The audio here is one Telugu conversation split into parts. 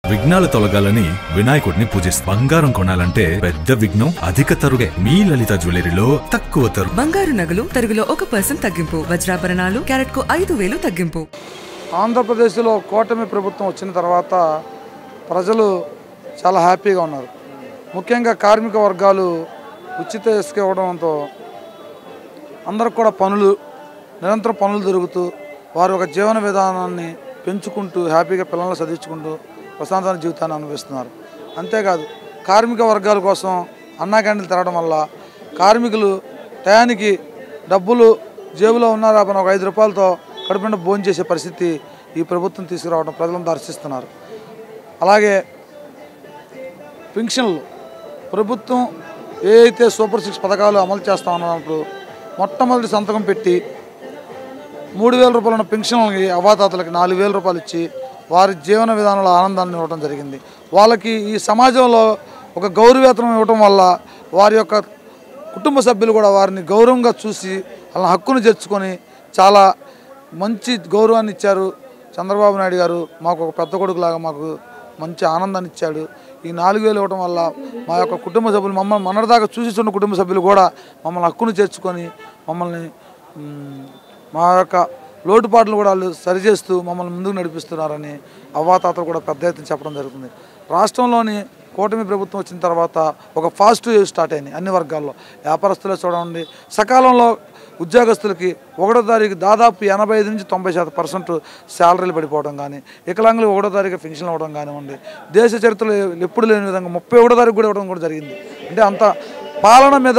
విఘ్నాలు తొలగాలని వినాయకుడిని పూజిస్తాం. బంగారం కొనాలంటే పెద్ద విఘ్నం అధిక తరుగే. మీ లలిత జ్యువెలరీలో తక్కువ తరుగు. బంగారు నగలు తరుగులో 1% తగ్గింపు. వజ్రాభరణాలు క్యారెట్కు 5,000 తగ్గింపు. ఆంధ్రప్రదేశ్లో కూటమి ప్రభుత్వం వచ్చిన తర్వాత ప్రజలు చాలా హ్యాపీగా ఉన్నారు. ముఖ్యంగా కార్మిక వర్గాలు ఉచిత ఇసుక ఇవ్వడంతో అందరికి కూడా నిరంతరం పనులు దొరుకుతూ వారు ఒక జీవన విధానాన్ని పెంచుకుంటూ హ్యాపీగా పిల్లల్ని చదివించుకుంటూ ప్రశాంతమైన జీవితాన్ని అనుభవిస్తున్నారు. అంతేకాదు కార్మిక వర్గాల కోసం అన్నా క్యాంటీన్లు తిరగడం వల్ల కార్మికులు టయానికి డబ్బులు జేబులో ఉన్నారా పని ఒక 5 రూపాయలతో కడుపునిండా భోజనం చేసే పరిస్థితి ఈ ప్రభుత్వం తీసుకురావడం ప్రజలను దర్శిస్తున్నారు. అలాగే పెన్షన్లు ప్రభుత్వం ఏ అయితే సూపర్ 6 పథకాలు అమలు చేస్తామన్నప్పుడు మొట్టమొదటి సంతకం పెట్టి 3,000 రూపాయలు ఉన్న పెన్షన్లకి అవాతాతలకి 4,000 రూపాయలు ఇచ్చి వారి జీవన విధానంలో ఆనందాన్ని ఇవ్వడం జరిగింది. వాళ్ళకి ఈ సమాజంలో ఒక గౌరవవేతనం ఇవ్వడం వల్ల వారి యొక్క కుటుంబ సభ్యులు కూడా వారిని గౌరవంగా చూసి వాళ్ళ హక్కును చేర్చుకొని చాలా మంచి గౌరవాన్ని ఇచ్చారు. చంద్రబాబు నాయుడు గారు మాకు ఒక పెద్ద కొడుకులాగా మాకు మంచి ఆనందాన్ని ఇచ్చాడు. ఈ 4,000 ఇవ్వడం వల్ల మా యొక్క కుటుంబ సభ్యులు మమ్మల్ని మొన్నటిదాకా చూసిస్తున్న కుటుంబ సభ్యులు కూడా మమ్మల్ని హక్కును చేర్చుకొని మమ్మల్ని మా యొక్క లోటుపాట్లు కూడా వాళ్ళు సరిచేస్తూ మమ్మల్ని ముందుకు నడిపిస్తున్నారని అవ్వాతాతలు కూడా పెద్ద ఎత్తున చెప్పడం జరుగుతుంది. రాష్ట్రంలోని కూటమి ప్రభుత్వం వచ్చిన తర్వాత ఒక ఫాస్ట్ వేవ్ స్టార్ట్ అయింది అన్ని వర్గాల్లో. వ్యాపారస్తులే చూడండి, సకాలంలో ఉద్యోగస్తులకి 1వ తారీఖు దాదాపు 85 నుంచి 90% శాలరీలు పడిపోవడం కానీ, వికలాంగులు 1వ తారీఖు పెన్షన్లు ఇవ్వడం కానివ్వండి, దేశ చరిత్రలో ఎప్పుడు లేని విధంగా 31వ తారీఖు కూడా ఇవ్వడం కూడా జరిగింది. అంటే అంత పాలన మీద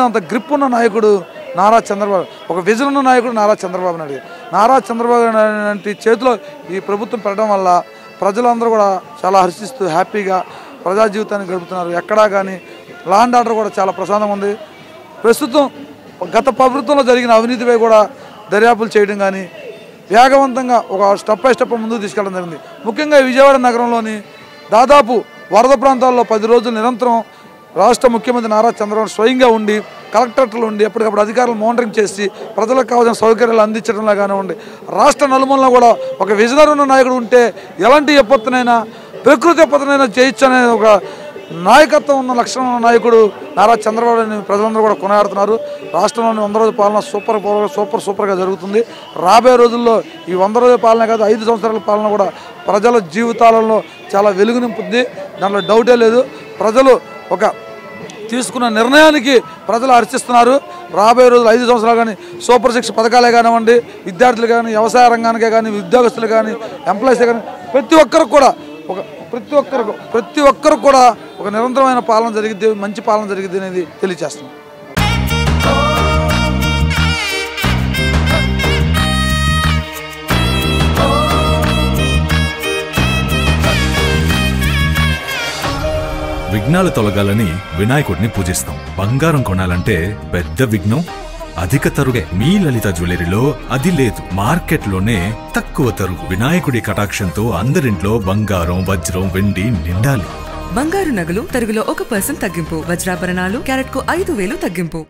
అంత గ్రిప్ ఉన్న నాయకుడు నారా చంద్రబాబు, ఒక విజన్ ఉన్న నాయకుడు నారా చంద్రబాబు నాయుడు. నారా చంద్రబాబు నాయుడు చేతిలో ఈ ప్రభుత్వం పెట్టడం వల్ల ప్రజలందరూ కూడా చాలా హర్షిస్తూ హ్యాపీగా ప్రజా జీవితాన్ని గడుపుతున్నారు. ఎక్కడా కానీ లా అండ్ ఆర్డర్ కూడా చాలా ప్రశాంతంగా ఉంది. ప్రస్తుతం గత ప్రభుత్వంలో జరిగిన అవినీతిపై కూడా దర్యాప్తులు చేయడం కానీ వేగవంతంగా ఒక స్టెప్ బై స్టెప్ ముందుకు తీసుకెళ్ళడం జరిగింది. ముఖ్యంగా విజయవాడ నగరంలోని దాదాపు వరద ప్రాంతాల్లో 10 రోజులు నిరంతరం రాష్ట్ర ముఖ్యమంత్రి నారా చంద్రబాబు స్వయంగా ఉండి కలెక్టరేట్లు ఉండి ఎప్పటికప్పుడు అధికారులు మానిటరింగ్ చేసి ప్రజలకు కావాల్సిన సౌకర్యాలు అందించడంలో కానివ్వండి, రాష్ట్ర నలుమూలలో కూడా ఒక విజనరీ ఉన్న నాయకుడు ఉంటే ఎలాంటి విపత్తునైనా ప్రకృతి విపత్తునైనా చేయొచ్చనే ఒక నాయకత్వం ఉన్న లక్షణం ఉన్న నాయకుడు నారా చంద్రబాబుని ప్రజలందరూ కూడా కొనియాడుతున్నారు. రాష్ట్రంలోని 100 రోజుల పాలన సూపర్గా జరుగుతుంది. రాబోయే రోజుల్లో ఈ 100 రోజుల పాలన కాదు 5 సంవత్సరాల పాలన కూడా ప్రజల జీవితాలలో చాలా వెలుగు నింపుద్ది. దాంట్లో డౌటే లేదు. ప్రజలు ఒక తీసుకున్న నిర్ణయానికి ప్రజలు హర్షిస్తున్నారు. రాబోయే రోజులు 5 సంవత్సరాలు కానీ సూపర్ 6 పథకాలే కానివ్వండి, విద్యార్థులు కానీ, వ్యవసాయ రంగానికే కానీ, ఉద్యోగస్తులు కానీ, ఎంప్లాయీస్ కానీ ప్రతి ఒక్కరికి కూడా ఒక నిరంతరమైన పాలన జరిగిద్ది, మంచి పాలన జరిగిద్ది అనేది తెలియజేస్తున్నాం. విఘ్నాలు తొలగాలని వినాయకుడిని పూజిస్తాం. బంగారం కొనాలంటే పెద్ద విఘ్నం అధిక తరుగే. మీ లలిత జ్యువెలరీలో అది లేదు. మార్కెట్లోనే తక్కువ తరుగు. వినాయకుడి కటాక్షంతో అందరింట్లో బంగారం, వజ్రం, వెండి నిండాలి. బంగారు నగలు తరుగులో 1% తగ్గింపు. వజ్రాభరణాలు క్యారెట్కు 5,000 తగ్గింపు.